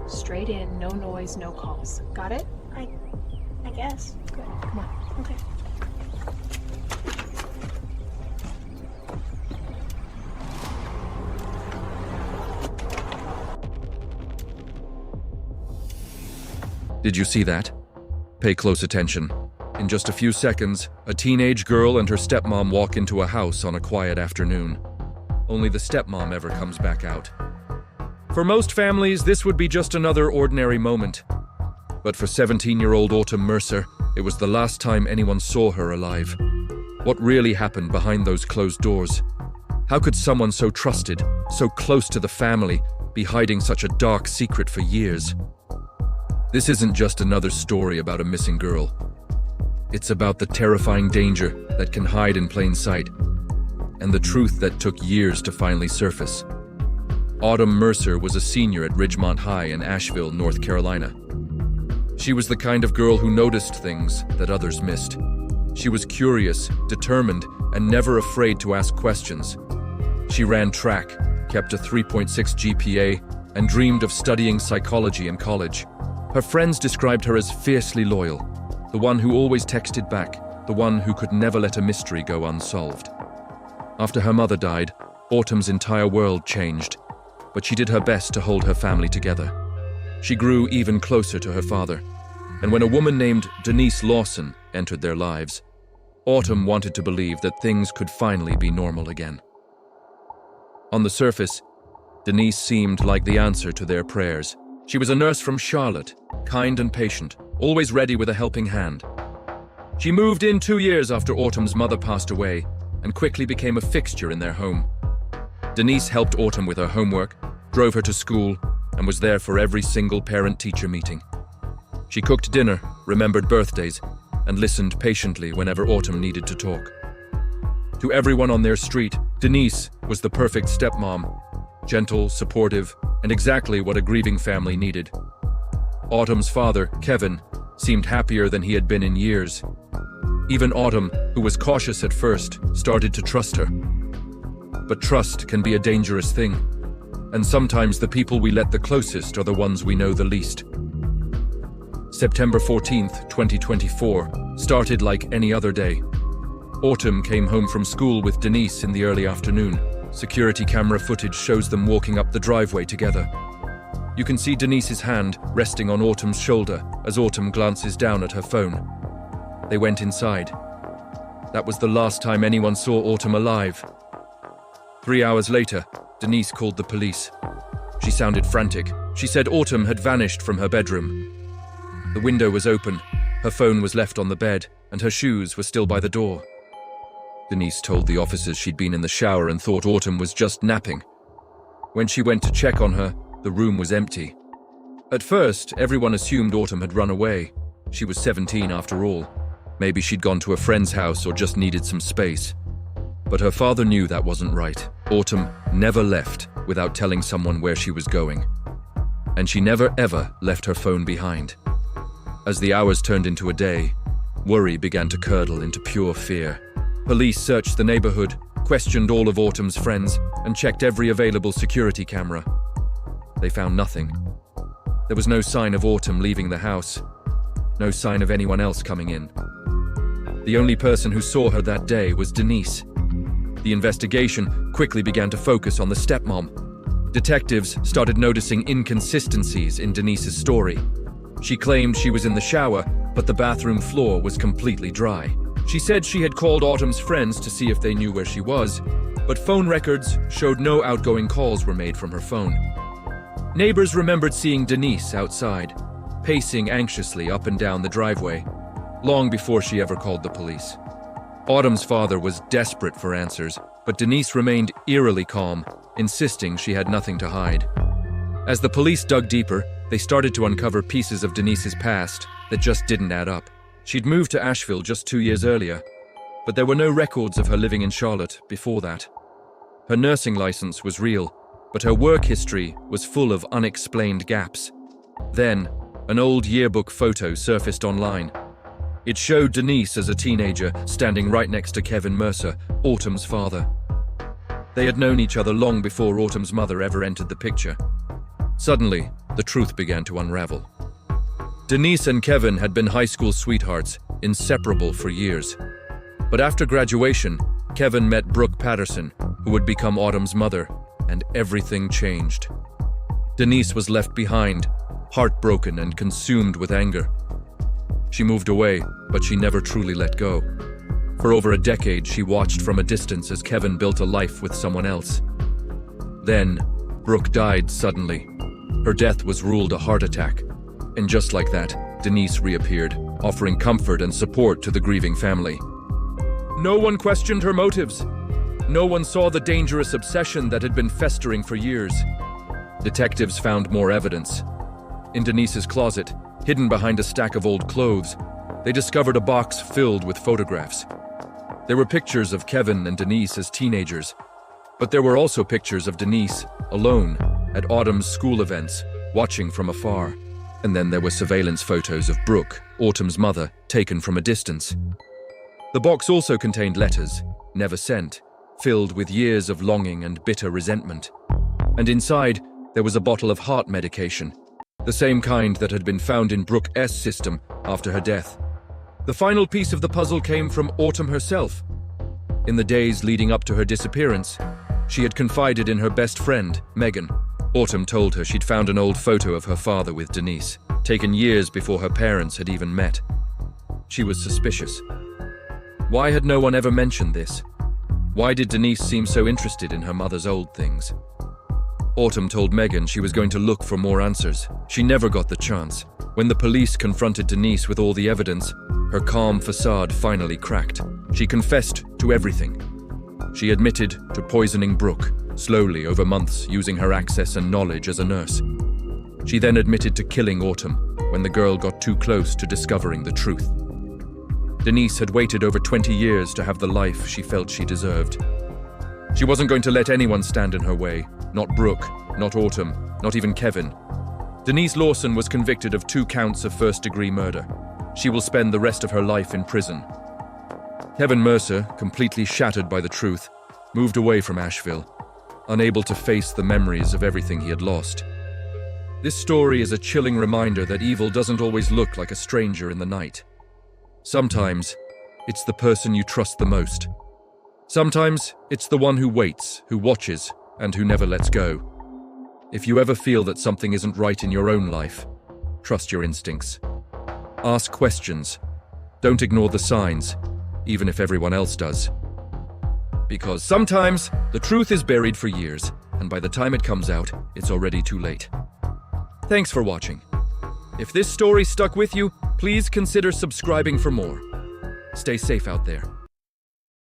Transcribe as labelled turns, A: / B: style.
A: Straight in, no noise, no calls. Got it?
B: I guess.
A: Good. Come on.
B: Okay.
C: Did you see that? Pay close attention. In just a few seconds, a teenage girl and her stepmom walk into a house on a quiet afternoon. Only the stepmom ever comes back out. For most families, this would be just another ordinary moment. But for 17-year-old Autumn Mercer, it was the last time anyone saw her alive. What really happened behind those closed doors? How could someone so trusted, so close to the family, be hiding such a dark secret for years? This isn't just another story about a missing girl. It's about the terrifying danger that can hide in plain sight, and the truth that took years to finally surface. Autumn Mercer was a senior at Ridgemont High in Asheville, North Carolina. She was the kind of girl who noticed things that others missed. She was curious, determined, and never afraid to ask questions. She ran track, kept a 3.6 GPA, and dreamed of studying psychology in college. Her friends described her as fiercely loyal, the one who always texted back, the one who could never let a mystery go unsolved. After her mother died, Autumn's entire world changed, but she did her best to hold her family together. She grew even closer to her father, and when a woman named Denise Lawson entered their lives, Autumn wanted to believe that things could finally be normal again. On the surface, Denise seemed like the answer to their prayers. She was a nurse from Charlotte, kind and patient, always ready with a helping hand. She moved in 2 years after Autumn's mother passed away and quickly became a fixture in their home. Denise helped Autumn with her homework, drove her to school, and was there for every single parent-teacher meeting. She cooked dinner, remembered birthdays, and listened patiently whenever Autumn needed to talk. To everyone on their street, Denise was the perfect stepmom, gentle, supportive, and exactly what a grieving family needed. Autumn's father, Kevin, seemed happier than he had been in years. Even Autumn, who was cautious at first, started to trust her. But trust can be a dangerous thing, and sometimes the people we let the closest are the ones we know the least. September 14th, 2024, started like any other day. Autumn came home from school with Denise in the early afternoon. Security camera footage shows them walking up the driveway together. You can see Denise's hand resting on Autumn's shoulder as Autumn glances down at her phone. They went inside. That was the last time anyone saw Autumn alive. 3 hours later, Denise called the police. She sounded frantic. She said Autumn had vanished from her bedroom. The window was open, her phone was left on the bed, and her shoes were still by the door. Denise told the officers she'd been in the shower and thought Autumn was just napping. When she went to check on her, the room was empty. At first, everyone assumed Autumn had run away. She was 17 after all. Maybe she'd gone to a friend's house or just needed some space. But her father knew that wasn't right. Autumn never left without telling someone where she was going. And she never ever left her phone behind. As the hours turned into a day, worry began to curdle into pure fear. Police searched the neighborhood, questioned all of Autumn's friends, and checked every available security camera. They found nothing. There was no sign of Autumn leaving the house, no sign of anyone else coming in. The only person who saw her that day was Denise. The investigation quickly began to focus on the stepmom. Detectives started noticing inconsistencies in Denise's story. She claimed she was in the shower, but the bathroom floor was completely dry. She said she had called Autumn's friends to see if they knew where she was, but phone records showed no outgoing calls were made from her phone. Neighbors remembered seeing Denise outside, pacing anxiously up and down the driveway, long before she ever called the police. Autumn's father was desperate for answers, but Denise remained eerily calm, insisting she had nothing to hide. As the police dug deeper, they started to uncover pieces of Denise's past that just didn't add up. She'd moved to Asheville just 2 years earlier, but there were no records of her living in Charlotte before that. Her nursing license was real, but her work history was full of unexplained gaps. Then, an old yearbook photo surfaced online. It showed Denise as a teenager standing right next to Kevin Mercer, Autumn's father. They had known each other long before Autumn's mother ever entered the picture. Suddenly, the truth began to unravel. Denise and Kevin had been high school sweethearts, inseparable for years. But after graduation, Kevin met Brooke Patterson, who would become Autumn's mother, and everything changed. Denise was left behind, heartbroken and consumed with anger. She moved away, but she never truly let go. For over a decade, she watched from a distance as Kevin built a life with someone else. Then, Brooke died suddenly. Her death was ruled a heart attack. And just like that, Denise reappeared, offering comfort and support to the grieving family. No one questioned her motives. No one saw the dangerous obsession that had been festering for years. Detectives found more evidence. In Denise's closet, hidden behind a stack of old clothes, they discovered a box filled with photographs. There were pictures of Kevin and Denise as teenagers, but there were also pictures of Denise, alone, at Autumn's school events, watching from afar. And then there were surveillance photos of Brooke, Autumn's mother, taken from a distance. The box also contained letters, never sent, filled with years of longing and bitter resentment. And inside, there was a bottle of heart medication, the same kind that had been found in Brooke's system after her death. The final piece of the puzzle came from Autumn herself. In the days leading up to her disappearance, she had confided in her best friend, Megan. Autumn told her she'd found an old photo of her father with Denise, taken years before her parents had even met. She was suspicious. Why had no one ever mentioned this? Why did Denise seem so interested in her mother's old things? Autumn told Megan she was going to look for more answers. She never got the chance. When the police confronted Denise with all the evidence, her calm facade finally cracked. She confessed to everything. She admitted to poisoning Brooke, slowly over months, using her access and knowledge as a nurse. She then admitted to killing Autumn when the girl got too close to discovering the truth. Denise had waited over 20 years to have the life she felt she deserved. She wasn't going to let anyone stand in her way, not Brooke, not Autumn, not even Kevin. Denise Lawson was convicted of 2 counts of first-degree murder. She will spend the rest of her life in prison. Kevin Mercer, completely shattered by the truth, moved away from Asheville, unable to face the memories of everything he had lost. This story is a chilling reminder that evil doesn't always look like a stranger in the night. Sometimes, it's the person you trust the most. Sometimes, it's the one who waits, who watches, and who never lets go. If you ever feel that something isn't right in your own life, trust your instincts. Ask questions. Don't ignore the signs, even if everyone else does. Because sometimes, the truth is buried for years, and by the time it comes out, it's already too late. Thanks for watching. If this story stuck with you, please consider subscribing for more. Stay safe out there.